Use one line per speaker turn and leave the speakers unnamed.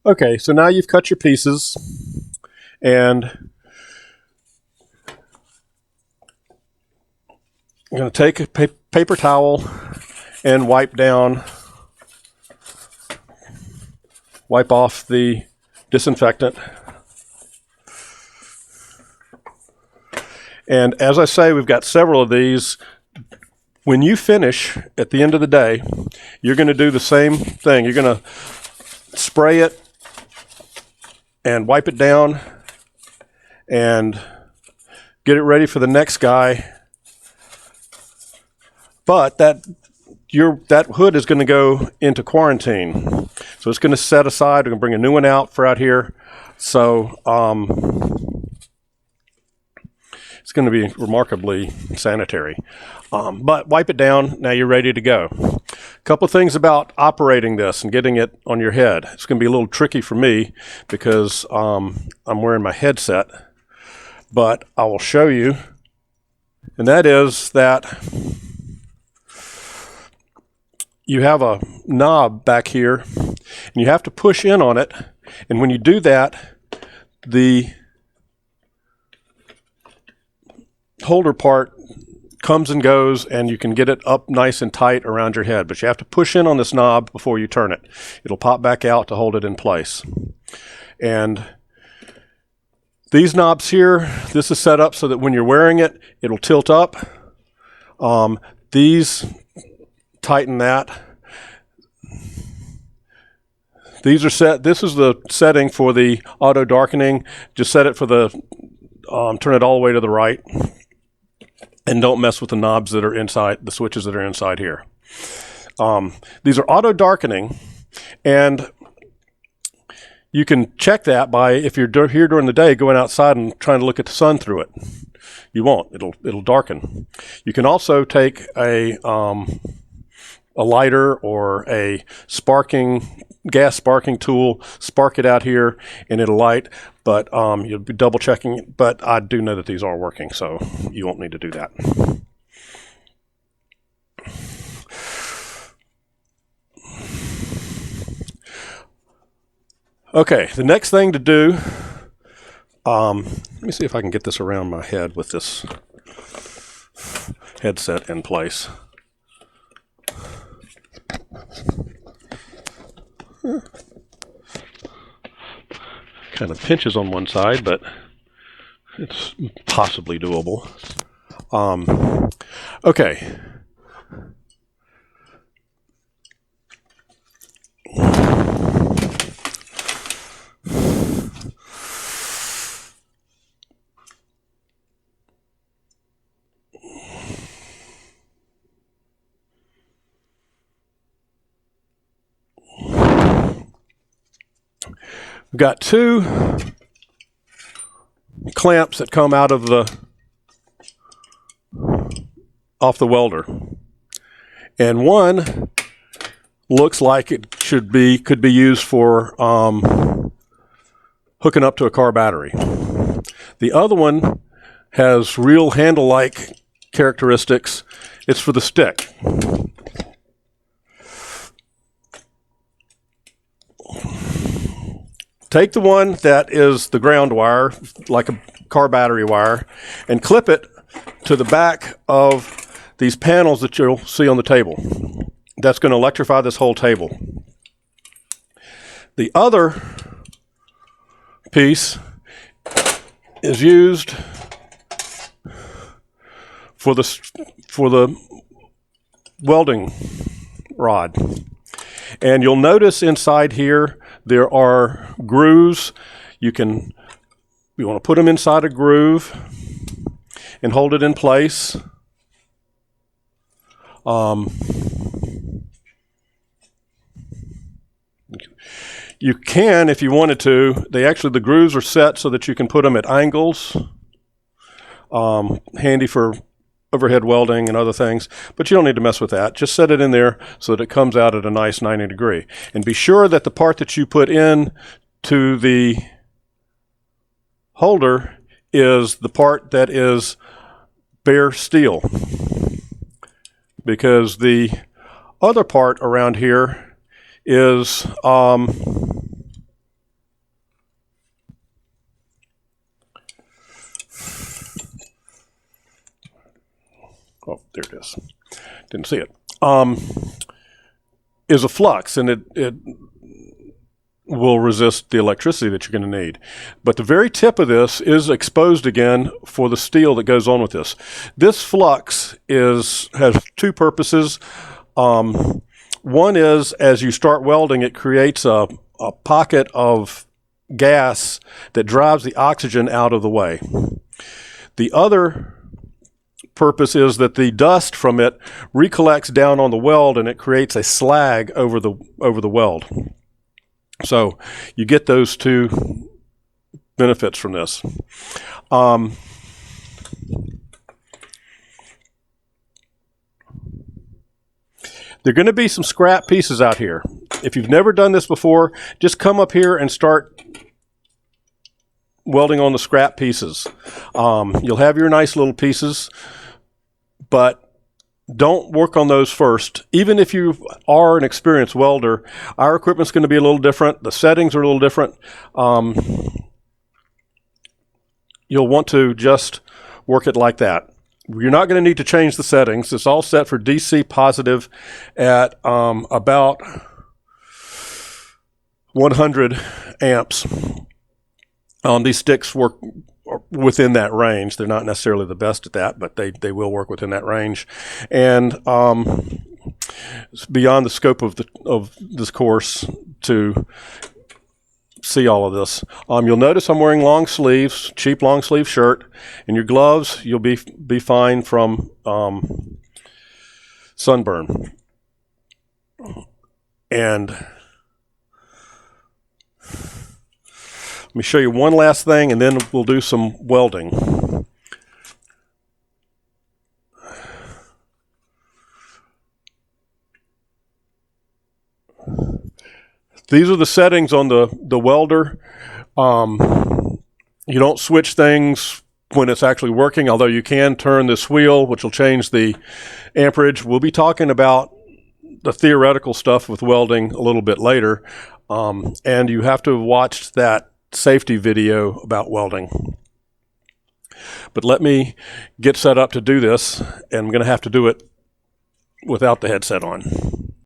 Okay, so now you've cut your pieces, and I'm going to take a paper towel and wipe off the disinfectant. And as I say, we've got several of these. When you finish at the end of the day, you're going to do the same thing. You're going to spray it and wipe it down and get it ready for the next guy. But that hood is going to go into quarantine. So it's going to set aside. We're going to bring a new one out for out here. So it's going to be remarkably sanitary. But wipe it down. Now you're ready to go. A couple of things about operating this and getting it on your head. It's going to be a little tricky for me because I'm wearing my headset. But I will show you. And that is that you have a knob back here, and you have to push in on it. And when you do that, the holder part comes and goes, and you can get it up nice and tight around your head. But you have to push in on this knob before you turn it. It'll pop back out to hold it in place. And these knobs here, this is set up so that when you're wearing it, it'll tilt up. These tighten that. These are set. This is the setting for the auto darkening. Just set it for the, turn it all the way to the right. And don't mess with the knobs that are inside, the switches that are inside here. These are auto darkening, and you can check that by, if you're here during the day, going outside and trying to look at the sun through it. You won't. It'll darken. You can also take a lighter or a gas sparking tool, spark it out here, and it'll light. But you'll be double checking it. But I do know that these are working, so you won't need to do that. Okay, the next thing to do, let me see if I can get this around my head with this headset in place. Kind of pinches on one side, but it's possibly doable. Okay. We've got two clamps that come out of off the welder, and one looks like it could be used for hooking up to a car battery. The other one has real handle-like characteristics. It's for the stick. Take the one that is the ground wire, like a car battery wire, and clip it to the back of these panels that you'll see on the table. That's going to electrify this whole table. The other piece is used for the welding rod. And you'll notice inside here there are grooves. You want to put them inside a groove and hold it in place. You can, if you wanted to. The grooves are set so that you can put them at angles. Handy for overhead welding and other things, but you don't need to mess with that. Just set it in there so that it comes out at a nice 90 degree. And be sure that the part that you put in to the holder is the part that is bare steel, because the other part around here is oh, there it is. Didn't see it. Is a flux, and it will resist the electricity that you're going to need. But the very tip of this is exposed again for the steel that goes on with this. This flux has two purposes. One is, as you start welding, it creates a pocket of gas that drives the oxygen out of the way. The other purpose is that the dust from it recollects down on the weld, and it creates a slag over the weld. So you get those two benefits from this. There are going to be some scrap pieces out here. If you've never done this before, just come up here and start welding on the scrap pieces. You'll have your nice little pieces, but don't work on those first. Even if you are an experienced welder, our equipment's going to be a little different. The settings are a little different. You'll want to just work it like that. You're not going to need to change the settings. It's all set for DC positive at about 100 amps. These sticks work within that range. They're not necessarily the best at that, but they will work within that range. And it's beyond the scope of this course to see all of this. You'll notice I'm wearing long sleeves, cheap long sleeve shirt, and your gloves you'll be fine from sunburn. And let me show you one last thing, and then we'll do some welding. These are the settings on the welder. You don't switch things when it's actually working, although you can turn this wheel, which will change the amperage. We'll be talking about the theoretical stuff with welding a little bit later, and you have to have watched that safety video about welding. But let me get set up to do this, and I'm going to have to do it without the headset on.